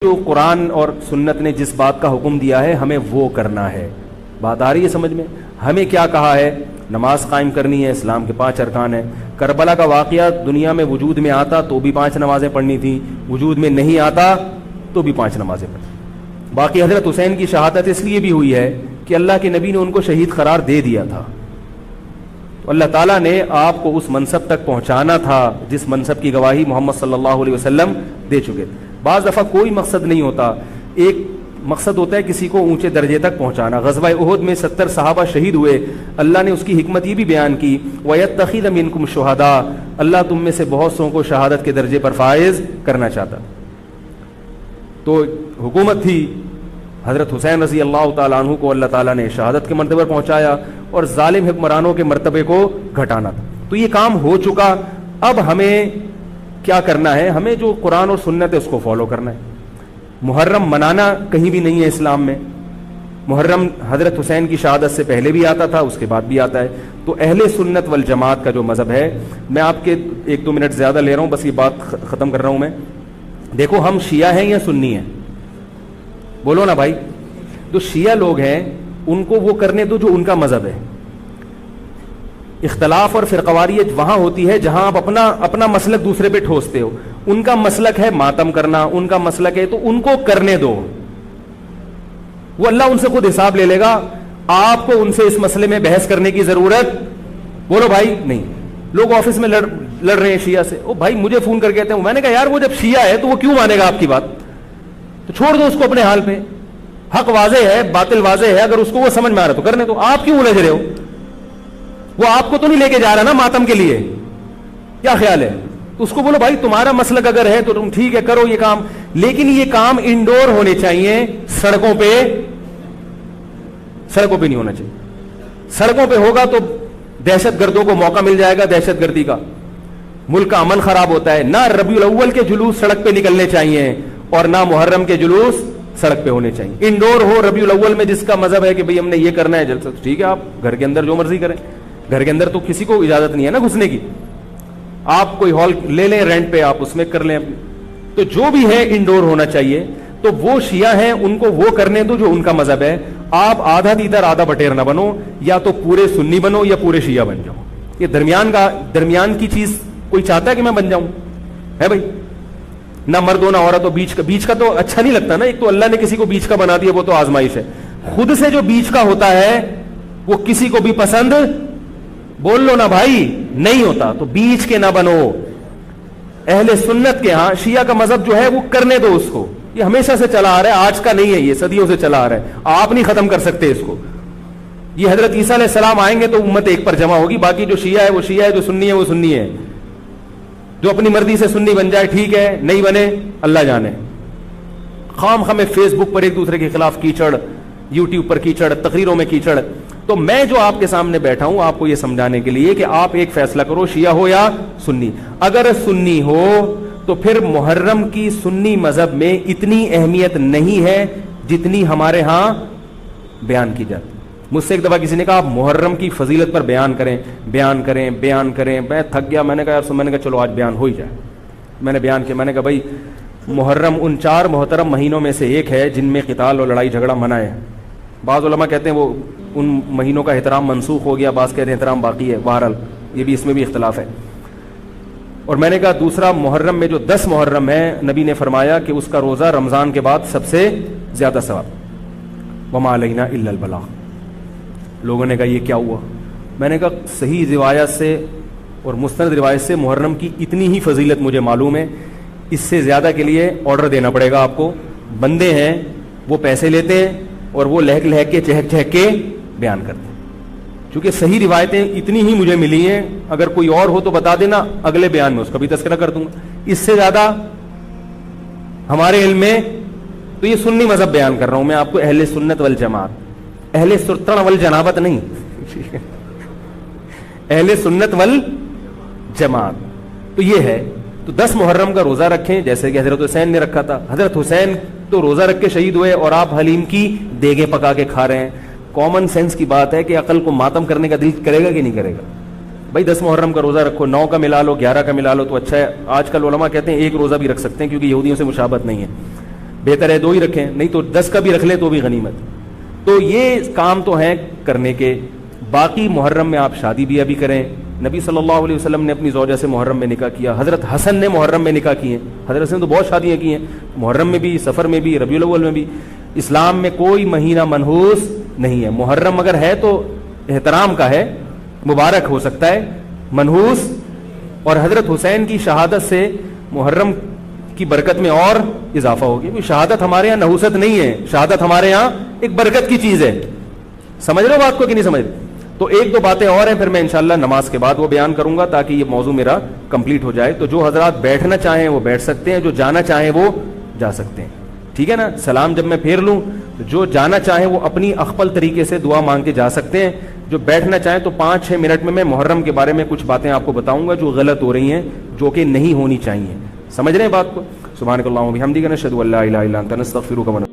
جو قرآن اور سنت نے جس بات کا حکم دیا ہے ہمیں وہ کرنا ہے. بات آ رہی ہے سمجھ میں؟ ہمیں کیا کہا ہے؟ نماز قائم کرنی ہے، اسلام کے 5 ارکان ہیں. کربلا کا واقعہ دنیا میں وجود میں آتا تو بھی 5 نمازیں پڑھنی تھیں، وجود میں نہیں آتا تو بھی 5 نمازیں پڑھنی. باقی حضرت حسین کی شہادت اس لیے بھی ہوئی ہے کہ اللہ کے نبی نے ان کو شہید قرار دے دیا تھا. تو اللہ تعالیٰ نے آپ کو اس منصب تک پہنچانا تھا جس منصب کی گواہی محمد صلی اللہ علیہ وسلم دے چکے تھے. بعض دفعہ کوئی مقصد نہیں ہوتا، ایک مقصد ہوتا ہے کسی کو اونچے درجے تک پہنچانا. غزوہ احد میں 70 صحابہ شہید ہوئے. اللہ نے اس کی حکمت یہ بھی بیان کی وَيَتَّخِذَ مِنْكُمْ شُهَدَاءَ، اللہ تم میں سے بہت سو کو شہادت کے درجے پر فائز کرنا چاہتا. تو حکومت تھی، حضرت حسین رضی اللہ تعالیٰ عنہ کو اللہ تعالیٰ نے شہادت کے مرتبے پر پہنچایا اور ظالم حکمرانوں کے مرتبے کو گھٹانا تھا. تو یہ کام ہو چکا. اب ہمیں کیا کرنا ہے؟ ہمیں جو قرآن اور سنت ہے اس کو فالو کرنا ہے. محرم منانا کہیں بھی نہیں ہے اسلام میں. محرم حضرت حسین کی شہادت سے پہلے بھی آتا تھا، اس کے بعد بھی آتا ہے. تو اہل سنت والجماعت کا جو مذہب ہے، میں آپ کے 1-2 منٹ زیادہ لے رہا ہوں، بس یہ بات ختم کر رہا ہوں میں. دیکھو ہم شیعہ ہیں یا سنی ہیں؟ بولو نا بھائی. جو شیعہ لوگ ہیں ان کو وہ کرنے دو جو ان کا مذہب ہے. اختلاف اور فرقواریت وہاں ہوتی ہے جہاں آپ اپنا مسلک دوسرے پہ ٹھوستے ہو. ان کا مسلک ہے ماتم کرنا، ان کا مسلک ہے تو ان کو کرنے دو. وہ اللہ ان سے خود حساب لے لے گا. آپ کو ان سے اس مسئلے میں بحث کرنے کی ضرورت بولو بھائی نہیں. لوگ آفس میں لڑ رہے ہیں شیعہ سے، او بھائی مجھے فون کر کے کہتے ہیں، میں نے کہا یار وہ جب شیعہ ہے تو وہ کیوں مانے گا آپ کی بات؟ تو چھوڑ دو اس کو اپنے حال پہ. حق واضح ہے، باطل واضح ہے، اگر اس کو وہ سمجھ میں آ رہا تو کرنے دو. آپ کیوں الجھ رہے ہو؟ وہ آپ کو تو نہیں لے کے جا رہا نا ماتم کے لیے. کیا خیال ہے؟ تو اس کو بولو بھائی تمہارا مسلک اگر ہے تو تم ٹھیک ہے کرو یہ کام، لیکن یہ کام انڈور ہونے چاہیے، سڑکوں پہ نہیں ہونا چاہیے. سڑکوں پہ ہوگا تو دہشت گردوں کو موقع مل جائے گا دہشت گردی کا. ملک کا امن خراب ہوتا ہے. نہ ربیع الاول کے جلوس سڑک پہ نکلنے چاہیے اور نہ محرم کے جلوس سڑک پہ ہونے چاہیے. انڈور ہو. ربیع الاول میں جس کا مذہب ہے کہ بھئی ہم نے یہ کرنا ہے جلسہ، ٹھیک ہے آپ گھر کے اندر جو مرضی کریں. گھر کے اندر تو کسی کو اجازت نہیں ہے نا گھسنے کی. آپ کوئی ہال لے لیں رینٹ پہ، آپ اس میں کر لیں. تو جو بھی ہے انڈور ہونا چاہیے. تو وہ شیعہ ہیں ان کو وہ کرنے دو جو ان کا مذہب ہے. آپ آدھا دیدر آدھا بٹیر نہ بنو، یا تو پورے سنی بنو یا پورے شیعہ بن جاؤ. یہ درمیان کی چیز کوئی چاہتا ہے کہ میں بن جاؤں؟ ہے بھائی؟ نہ مرد ہو نہ عورت ہو. بیچ کا تو اچھا نہیں لگتا نا. ایک تو اللہ نے کسی کو بیچ کا بنا دیا، وہ تو آزمائش ہے. خود سے جو بیچ کا ہوتا ہے وہ کسی کو بھی پسند بول لو نا بھائی نہیں ہوتا. تو بیچ کے نہ بنو. اہل سنت کے ہاں شیعہ کا مذہب جو ہے وہ کرنے دو اس کو. یہ ہمیشہ سے چلا آ رہا ہے، آج کا نہیں ہے، یہ صدیوں سے چلا آ رہا ہے. آپ نہیں ختم کر سکتے اس کو. یہ حضرت عیسیٰ علیہ السلام آئیں گے تو امت ایک پر جمع ہوگی. باقی جو شیعہ ہے وہ شیعہ ہے، جو سنی ہے وہ سنی ہے. جو اپنی مرضی سے سنی بن جائے ٹھیک ہے، نہیں بنے اللہ جانے. خام خامے فیس بک پر ایک دوسرے کے خلاف کیچڑ، یوٹیوب پر کیچڑ، تقریروں میں کیچڑ. تو میں جو آپ کے سامنے بیٹھا ہوں آپ کو یہ سمجھانے کے لیے کہ آپ ایک فیصلہ کرو، شیعہ ہو یا سنی. اگر سنی ہو تو پھر محرم کی سنی مذہب میں اتنی اہمیت نہیں ہے جتنی ہمارے ہاں بیان کی جاتی. مجھ سے ایک دفعہ کسی نے کہا آپ محرم کی فضیلت پر بیان کریں. میں تھک گیا. میں نے کہا چلو آج بیان ہو ہی جائے. میں نے بیان کیا. میں نے کہا بھائی محرم ان 4 محترم مہینوں میں سے ایک ہے جن میں قتال اور لڑائی جھگڑا منع ہے. بعض علماء کہتے ہیں وہ ان مہینوں کا احترام منسوخ ہو گیا، بعض کہتے ہیں احترام باقی ہے. بہرحال یہ بھی اس میں بھی اختلاف ہے. اور میں نے کہا دوسرا محرم میں جو 10 محرم ہے نبی نے فرمایا کہ اس کا روزہ رمضان کے بعد سب سے زیادہ ثواب. وما علینا الا البلاغ. لوگوں نے کہا یہ کیا ہوا؟ میں نے کہا صحیح روایت سے اور مستند روایت سے محرم کی اتنی ہی فضیلت مجھے معلوم ہے. اس سے زیادہ کے لیے آرڈر دینا پڑے گا آپ کو. بندے ہیں وہ پیسے لیتے ہیں اور وہ لہک کے چہک کے بیان کرتے ہیں. چونکہ صحیح روایتیں اتنی ہی مجھے ملی ہیں. اگر کوئی اور ہو تو بتا دینا، اگلے بیان میں اس کا بھی تذکرہ کر دوں گا. اس سے زیادہ ہمارے علم میں تو یہ سنی مذہب بیان کر رہا ہوں میں آپ کو. اہل سنت والجماعت، اہل سرطن والجنابت نہیں اہل سنت والجماعت. تو یہ ہے. تو 10 محرم کا روزہ رکھیں جیسے کہ حضرت حسین نے رکھا تھا. حضرت حسین تو روزہ رکھ کے شہید ہوئے اور آپ حلیم کی دیگیں پکا کے کھا رہے ہیں. کامن سینس کی بات ہے کہ عقل کو ماتم کرنے کا دل کرے گا کہ نہیں کرے گا؟ بھائی 10 محرم کا روزہ رکھو، 9 کا ملا لو، 11 کا ملا لو تو اچھا ہے. آج کل علماء کہتے ہیں ایک روزہ بھی رکھ سکتے ہیں کیونکہ یہودیوں سے مشابہت نہیں ہے. بہتر ہے 2 ہی رکھیں, نہیں تو 10 کا بھی رکھ لیں تو بھی غنیمت. تو یہ کام تو ہیں کرنے کے. باقی محرم میں آپ شادی بیاہ بھی کریں. نبی صلی اللہ علیہ وسلم نے اپنی زوجہ سے محرم میں نکاح کیا, حضرت حسن نے محرم میں نکاح کیے, حضرت حسن نے تو بہت شادیاں کی ہیں, محرم میں بھی, سفر میں بھی, ربیع الاول میں بھی. اسلام میں کوئی مہینہ منحوس نہیں ہے. محرم اگر ہے تو احترام کا ہے, مبارک ہو سکتا ہے, منحوس. اور حضرت حسین کی شہادت سے محرم کی برکت میں اور اضافہ ہو گیا. شہادت ہمارے یہاں نحوست نہیں ہے, شہادت ہمارے یہاں ایک برکت کی چیز ہے. سمجھ رہے ہو بات کو کہ نہیں سمجھ رہے؟ تو 1-2 باتیں اور ہیں, پھر میں انشاءاللہ نماز کے بعد وہ بیان کروں گا تاکہ یہ موضوع میرا کمپلیٹ ہو جائے. تو جو حضرات بیٹھنا چاہیں وہ بیٹھ سکتے ہیں, جو جانا چاہیں وہ جا سکتے ہیں. ٹھیک ہے نا؟ سلام جب میں پھیر لوں تو جو جانا چاہیں وہ اپنی اخپل طریقے سے دعا مانگ کے جا سکتے ہیں. جو بیٹھنا چاہیں تو 5-6 منٹ میں محرم کے بارے میں کچھ باتیں آپ کو بتاؤں گا جو غلط ہو رہی ہیں, جو کہ نہیں ہونی چاہیے. سمجھ رہے ہیں بات کو؟ سبحانک اللہم و بحمدک نشہد ان لا الہ الا انت نستغفرک و